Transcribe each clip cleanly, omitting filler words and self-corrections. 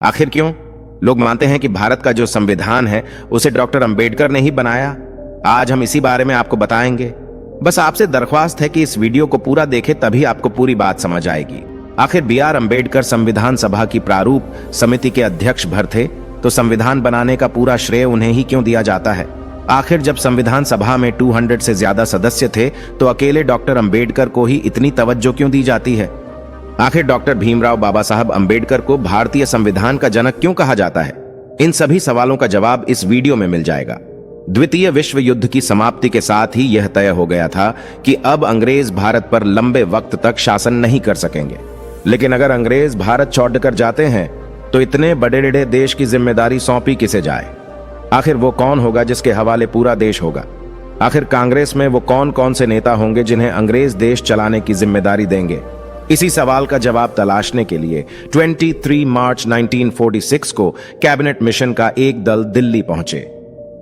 आखिर क्यों? लोग मानते हैं कि भारत का जो संविधान है उसे डॉक्टर अंबेडकर ने ही बनाया। आज हम इसी बारे में आपको बताएंगे। बस आपसे दरख्वास्त है कि इस वीडियो को पूरा देखें, तभी आपको पूरी बात समझ आएगी। आखिर B.R. अंबेडकर संविधान सभा की प्रारूप समिति के अध्यक्ष भर थे, तो संविधान बनाने का पूरा श्रेय उन्हें ही क्यों दिया जाता है? आखिर जब संविधान सभा में 200 से ज्यादा सदस्य थे, तो अकेले डॉक्टर अंबेडकर को ही इतनी तवज्जो क्यों दी जाती है? आखिर डॉक्टर भीमराव बाबा साहब अंबेडकर को भारतीय संविधान का जनक क्यों कहा जाता है? इन सभी सवालों का जवाब इस वीडियो में मिल जाएगा। द्वितीय विश्व युद्ध की समाप्ति के साथ ही यह तय हो गया था कि अब अंग्रेज भारत पर लंबे वक्त तक शासन नहीं कर सकेंगे। लेकिन अगर अंग्रेज भारत छोड़कर जाते हैं तो इतने बड़े देश की जिम्मेदारी सौंपी किसे जाए? आखिर वो कौन होगा जिसके हवाले पूरा देश होगा? आखिर कांग्रेस में वो कौन कौन से नेता होंगे जिन्हें अंग्रेज देश चलाने की जिम्मेदारी देंगे? इसी सवाल का जवाब तलाशने के लिए 23 मार्च 1946 को कैबिनेट मिशन का एक दल दिल्ली पहुंचे।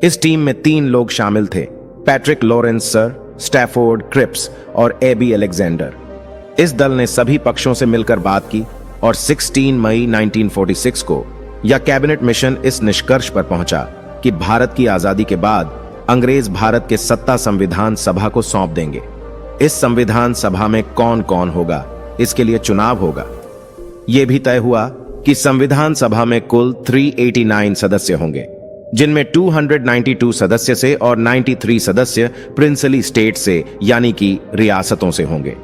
इस टीम में 3 लोग शामिल थे: Patrick Lawrence sir, Stafford Cripps और एबी अलेक्जेंडर। इस दल ने सभी पक्षों से मिलकर बात की और 16 मई 1946 को यह कैबिनेट मिशन इस निष्कर्ष पर पहुंचा कि भारत की आजादी के बाद अंग्रेज भारत के सत्ता संविधान सभा को सौंप देंगे। इस संविधान सभा में कौन कौन होगा, इसके लिए चुनाव होगा। यह भी तय हुआ कि संविधान सभा में कुल 389 सदस्य होंगे, जिनमें 292 सदस्य से और 93 सदस्य प्रिंसली स्टेट से यानी कि रियासतों से होंगे।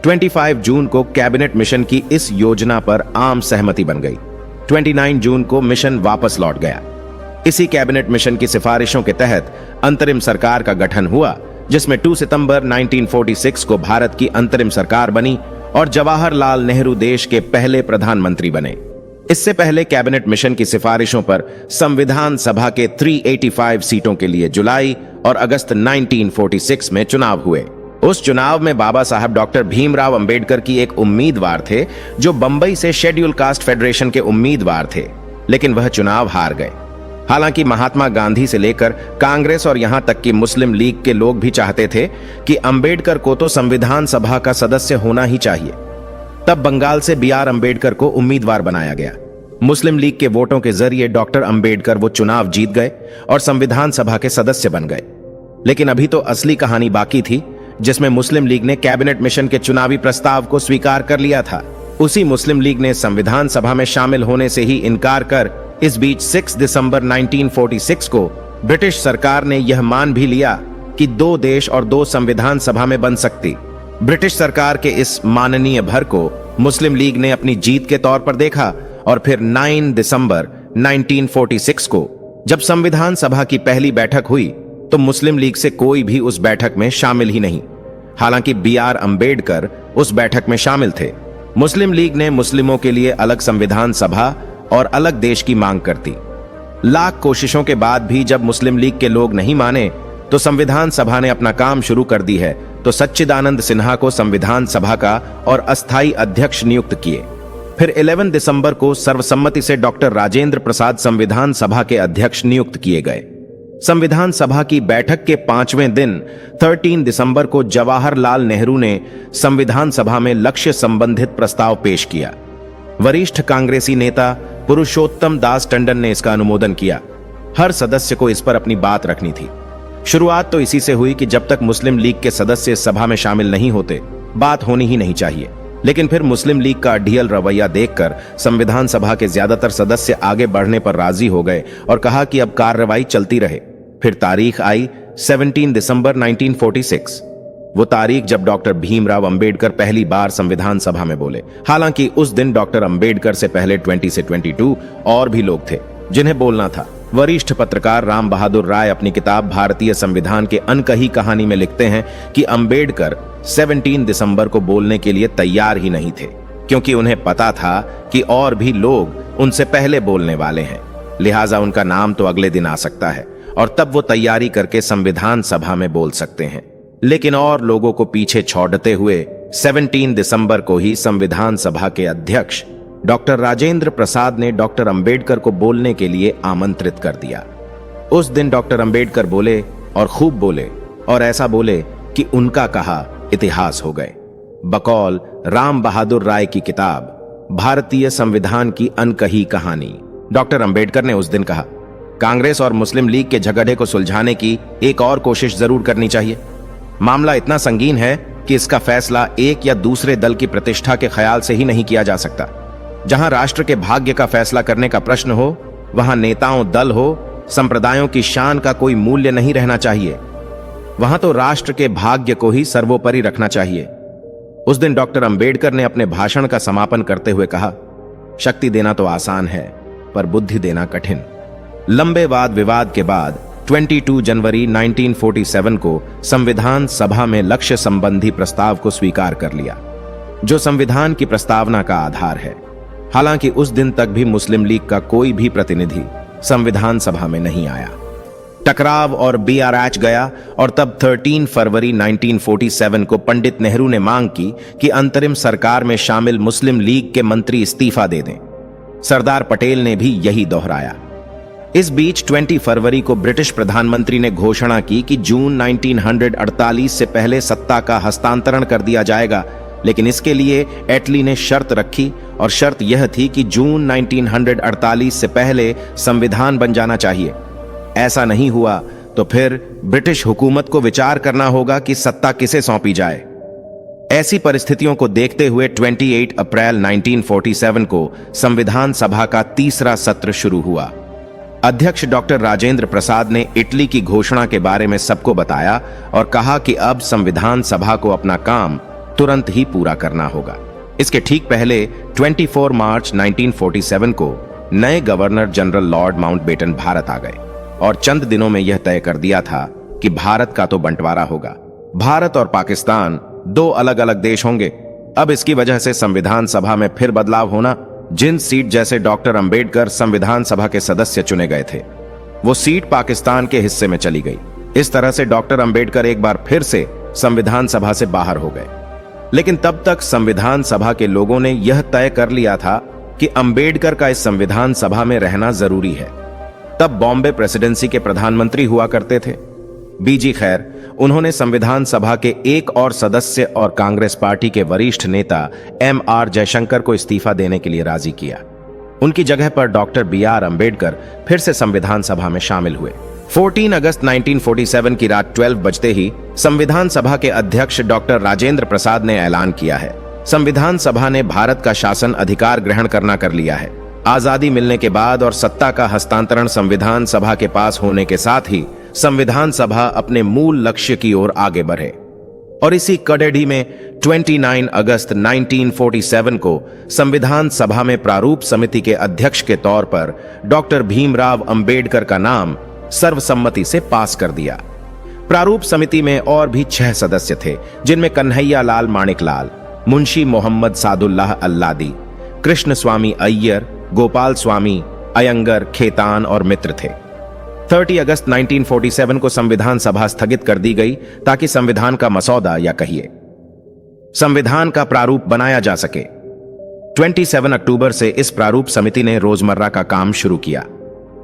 25 जून को कैबिनेट मिशन की इस योजना पर आम सहमति बन गई। 29 जून को मिशन वापस लौट गया। इसी कैबिनेट मिशन की सिफारिशों के तहत अंतरिम सरकार का गठन हुआ, जिसमें 2 सितंबर 1946 को भारत की अंतरिम सरकार बनी और जवाहरलाल नेहरू देश के पहले प्रधानमंत्री बने। इससे पहले कैबिनेट मिशन की सिफारिशों पर संविधान सभा के 385 सीटों के लिए जुलाई और अगस्त 1946 में चुनाव हुए। उस चुनाव में बाबा साहब डॉक्टर भीमराव अंबेडकर की एक उम्मीदवार थे, जो बंबई से शेड्यूल कास्ट फेडरेशन के उम्मीदवार थे, लेकिन वह चुनाव हार गए। हालांकि महात्मा गांधी से लेकर कांग्रेस और यहां तक कि मुस्लिम लीग के लोग भी चाहते थे कि अंबेडकर को तो संविधान सभा का सदस्य होना ही चाहिए। तब बंगाल से B.R. अंबेडकर को उम्मीदवार बनाया गया। मुस्लिम लीग के वोटों के जरिए डॉक्टर अंबेडकर वो चुनाव जीत गए और संविधान सभा के सदस्य बन गए। लेकिन अभी तो असली कहानी बाकी थी, जिसमें मुस्लिम लीग ने कैबिनेट मिशन के चुनावी प्रस्ताव को स्वीकार कर लिया था। उसी मुस्लिम लीग ने संविधान सभा में शामिल होने से ही इनकार कर इस बीच 6 दिसंबर 1946 को ब्रिटिश सरकार ने यह मान भी लिया कि 2 देश और 2 संविधान सभा में बन सकती। ब्रिटिश सरकार के इस माननीय भर को मुस्लिम लीग ने अपनी जीत के तौर पर देखा और फिर 9 दिसंबर 1946 को जब संविधान सभा की पहली बैठक हुई तो मुस्लिम लीग से कोई भी उस बैठक में शामिल ही नहीं। हालांकि B.R. अंबेडकर उस बैठक में शामिल थे। मुस्लिम लीग ने मुस्लिमों के लिए अलग संविधान सभा और अलग देश की मांग करती। लाख कोशिशों के बाद भी जब मुस्लिम लीग के लोग नहीं माने तो संविधान सभा ने अपना काम शुरू कर दी है, तो सच्चिदानंद सिन्हा को संविधान सभा का और अस्थायी अध्यक्ष नियुक्त किए। फिर 11 दिसंबर को सर्वसम्मति से डॉक्टर राजेंद्र प्रसाद संविधान सभा के अध्यक्ष नियुक्त किए गए। संविधान सभा की बैठक के 5वें दिन 13 दिसंबर को जवाहरलाल नेहरू ने संविधान सभा में लक्ष्य संबंधित प्रस्ताव पेश किया। वरिष्ठ कांग्रेसी नेता पुरुषोत्तम दास टंडन ने इसका अनुमोदन किया। हर सदस्य को इस पर अपनी बात रखनी थी। शुरुआत तो इसी से हुई कि जब तक मुस्लिम लीग के सदस्य इस सभा में शामिल नहीं होते, बात होनी ही नहीं चाहिए। लेकिन फिर मुस्लिम लीग का अढ़ियल रवैया देखकर संविधान सभा के ज्यादातर सदस्य आगे बढ़ने पर राजी हो गए और कहा कि अब कार्रवाई चलती रहे। फिर तारीख आई 17 दिसंबर 1946, वो तारीख जब डॉक्टर भीमराव अंबेडकर पहली बार संविधान सभा में बोले। हालांकि उस दिन डॉक्टर अंबेडकर से पहले 20 से 22 और भी लोग थे जिन्हें बोलना था। वरिष्ठ पत्रकार राम बहादुर राय अपनी किताब भारतीय संविधान के अनकही कहानी में लिखते हैं कि अंबेडकर 17 दिसंबर को बोलने के लिए तैयार ही नहीं थे, क्योंकि उन्हें पता था कि और भी लोग उनसे पहले बोलने वाले हैं, लिहाजा उनका नाम तो अगले दिन आ सकता है और तब वो तैयारी करके संविधान सभा में बोल सकते हैं। लेकिन और लोगों को पीछे छोड़ते हुए 17 दिसंबर को ही संविधान सभा के अध्यक्ष डॉक्टर राजेंद्र प्रसाद ने डॉक्टर अंबेडकर को बोलने के लिए आमंत्रित कर दिया। उस दिन डॉक्टर अंबेडकर बोले और खूब बोले, और ऐसा बोले कि उनका कहा इतिहास हो गए। बकौल राम बहादुर राय की किताब भारतीय संविधान की अनकही कहानी। डॉक्टर अंबेडकर ने उस दिन कहा, कांग्रेस और मुस्लिम लीग के झगड़े को सुलझाने की एक और कोशिश जरूर करनी चाहिए। मामला इतना संगीन है कि इसका फैसला एक या दूसरे दल की प्रतिष्ठा के ख्याल से ही नहीं किया जा सकता। जहां राष्ट्र के भाग्य का फैसला करने का प्रश्न हो, वहां नेताओं, दल हो, संप्रदायों की शान का कोई मूल्य नहीं रहना चाहिए। वहां तो राष्ट्र के भाग्य को ही सर्वोपरि रखना चाहिए। उस दिन डॉक्टर अंबेडकर ने अपने भाषण का समापन करते हुए कहा, शक्ति देना तो आसान है, पर बुद्धि देना कठिन। लंबे वाद विवाद के बाद 22 जनवरी 1947 को संविधान सभा में लक्ष्य संबंधी प्रस्ताव को स्वीकार कर लिया, जो संविधान की प्रस्तावना का आधार है। हालांकि उस दिन तक भी मुस्लिम लीग का कोई भी प्रतिनिधि संविधान सभा में नहीं आया। टकराव और बीआरएच गया और तब 13 फरवरी 1947 को पंडित नेहरू ने मांग की कि अंतरिम सरकार में शामिल मुस्लिम लीग के मंत्री इस्तीफा दे दें। सरदार पटेल ने भी यही दोहराया। इस बीच 20 फरवरी को ब्रिटिश प्रधानमंत्री ने घोषणा की कि जून 1948 से पहले सत्ता का हस्तांतरण कर दिया जाएगा, लेकिन इसके लिए एटली ने शर्त रखी और शर्त यह थी कि जून 1948 से पहले संविधान बन जाना चाहिए। ऐसा नहीं हुआ तो फिर ब्रिटिश हुकूमत को विचार करना होगा कि सत्ता किसे सौंपी जाए। ऐसी परिस्थितियों को देखते हुए 28 अप्रैल 1947 को संविधान सभा का तीसरा सत्र शुरू हुआ। अध्यक्ष डॉक्टर राजेंद्र प्रसाद ने इटली की घोषणा के बारे में सबको बताया और कहा कि अब संविधान सभा को अपना काम तुरंत ही पूरा करना होगा। इसके ठीक पहले 24 मार्च 1947 को नए governor general Lord Mountbatten Bharat आ गए और चंद दिनों में यह तय कर दिया था कि भारत का तो बंटवारा होगा। भारत और पाकिस्तान दो अलग अलग देश होंगे। अब इसकी वजह से संविधान सभा में फिर बदलाव होना। जिन सीट जैसे डॉक्टर अंबेडकर संविधान सभा के सदस्य चुने गए थे, वो सीट पाकिस्तान के हिस्से में चली गई। इस तरह से डॉक्टर अंबेडकर एक बार फिर से संविधान सभा से बाहर हो गए। लेकिन तब तक संविधान सभा के लोगों ने यह तय कर लिया था कि अंबेडकर का इस संविधान सभा में रहना जरूरी है। तब बॉम्बे प्रेसिडेंसी के प्रधानमंत्री हुआ करते थे बीजी खैर। उन्होंने संविधान सभा के एक और सदस्य और कांग्रेस पार्टी के वरिष्ठ नेता एम.आर. जयशंकर को इस्तीफा देने के लिए राजी किया। उनकी जगह पर डॉक्टर बी.आर. अंबेडकर फिर से संविधान सभा में शामिल हुए। 14 अगस्त 1947 की रात 12 बजते ही संविधान सभा के अध्यक्ष डॉक्टर राजेंद्र प्रसाद ने ऐलान किया है, संविधान सभा ने भारत का शासन अधिकार ग्रहण करना कर लिया है। आजादी मिलने के बाद और सत्ता का हस्तांतरण संविधान सभा के पास होने के साथ ही संविधान सभा अपने मूल लक्ष्य की ओर आगे बढ़े। और इसी कड़ेड़ी में 29 अगस्त 1947 को संविधान सभा में प्रारूप समिति के अध्यक्ष के तौर पर डॉक्टर भीमराव अंबेडकर का नाम सर्वसम्मति से पास कर दिया। प्रारूप समिति में और भी 6 सदस्य थे, जिनमें कन्हैया लाल माणिकलाल, मुंशी मोहम्मद सादुल्लाह अल्लादी, कृष्ण स्वामी अय्यर, गोपाल स्वामी अयंगर, खेतान और मित्र थे। 30 अगस्त 1947 को संविधान सभा स्थगित कर दी गई ताकि संविधान का मसौदा या कहिए संविधान का प्रारूप बनाया जा सके। 27 अक्टूबर से इस प्रारूप समिति ने रोजमर्रा का काम शुरू किया।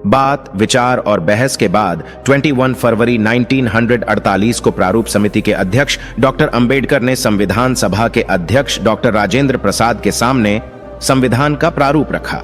बात, विचार और बहस के बाद 21 फरवरी 1948 को प्रारूप समिति के अध्यक्ष डॉक्टर अंबेडकर ने संविधान सभा के अध्यक्ष डॉक्टर राजेंद्र प्रसाद के सामने संविधान का प्रारूप रखा।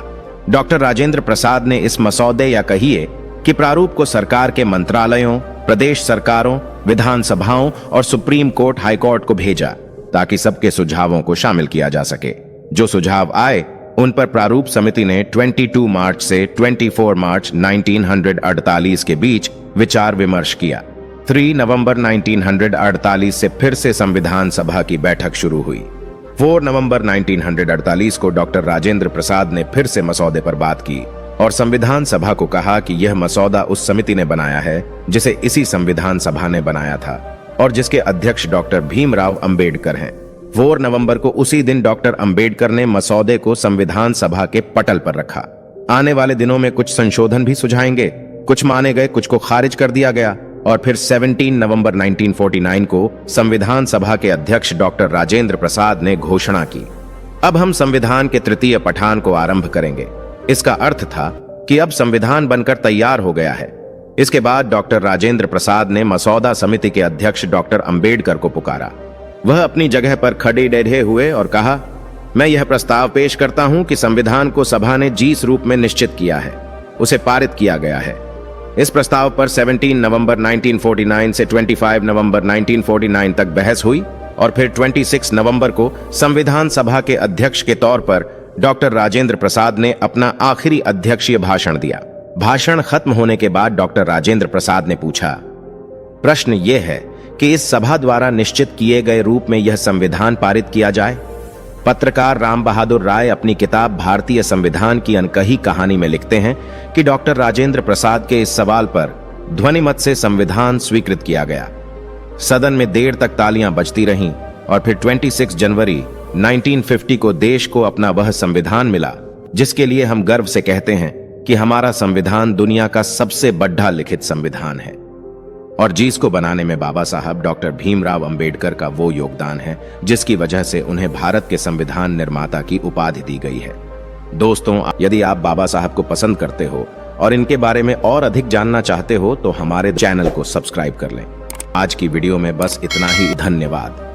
डॉक्टर राजेंद्र प्रसाद ने इस मसौदे या कहिए कि प्रारूप को सरकार के मंत्रालयों, प्रदेश सरकारों, विधानसभाओं और सुप्रीम कोर्ट, हाई कोर्ट को भेजा ताकि सबके सुझावों को शामिल किया जा सके। जो सुझाव आए उन पर प्रारूप समिति ने 22 मार्च से 24 मार्च 1948 के बीच विचार विमर्श किया। 3 नवंबर 1948 से फिर से संविधान सभा की बैठक शुरू हुई। 4 नवंबर 1948 को डॉक्टर राजेंद्र प्रसाद ने फिर से मसौदे पर बात की और संविधान सभा को कहा कि यह मसौदा उस समिति ने बनाया है जिसे इसी संविधान सभा ने बनाया था और जिसके अध्यक्ष डॉक्टर भीमराव अंबेडकर हैं। 4 नवंबर को उसी दिन डॉक्टर अंबेडकर ने मसौदे को संविधान सभा के पटल पर रखा। आने वाले दिनों में कुछ संशोधन भी सुझाएंगे, कुछ माने गए, कुछ को खारिज कर दिया गया और फिर 17 नवंबर 1949 को संविधान सभा के अध्यक्ष डॉक्टर राजेंद्र प्रसाद ने घोषणा की, अब हम संविधान के तृतीय पठान को आरंभ करेंगे। इसका अर्थ था कि अब संविधान बनकर तैयार हो गया है। इसके बाद डॉक्टर राजेंद्र प्रसाद ने मसौदा समिति के अध्यक्ष डॉक्टर अंबेडकर को पुकारा। वह अपनी जगह पर खड़े डटे हुए और कहा, मैं यह प्रस्ताव पेश करता हूं कि संविधान को सभा ने जिस रूप में निश्चित किया है उसे पारित किया गया है। इस प्रस्ताव पर 17 नवंबर 1949 से 25 नवंबर 1949 तक बहस हुई और फिर 26 नवंबर को संविधान सभा के अध्यक्ष के तौर पर डॉक्टर राजेंद्र प्रसाद ने अपना आखिरी अध्यक्षीय भाषण दिया। भाषण खत्म होने के बाद डॉक्टर राजेंद्र प्रसाद ने पूछा, प्रश्न यह है कि इस सभा द्वारा निश्चित किए गए रूप में यह संविधान पारित किया जाए। पत्रकार राम बहादुर राय अपनी किताब भारतीय संविधान की अनकही कहानी में लिखते हैं कि डॉक्टर राजेंद्र प्रसाद के इस सवाल पर ध्वनिमत से संविधान स्वीकृत किया गया। सदन में देर तक तालियां बजती रहीं और फिर 26 जनवरी 1950 को देश को अपना वह संविधान मिला जिसके लिए हम गर्व से कहते हैं कि हमारा संविधान दुनिया का सबसे बड़ा लिखित संविधान है और जिसको बनाने में बाबा साहब डॉक्टर भीमराव अंबेडकर का वो योगदान है जिसकी वजह से उन्हें भारत के संविधान निर्माता की उपाधि दी गई है। दोस्तों, यदि आप बाबा साहब को पसंद करते हो और इनके बारे में और अधिक जानना चाहते हो तो हमारे चैनल को सब्सक्राइब कर लें। आज की वीडियो में बस इतना ही। धन्यवाद।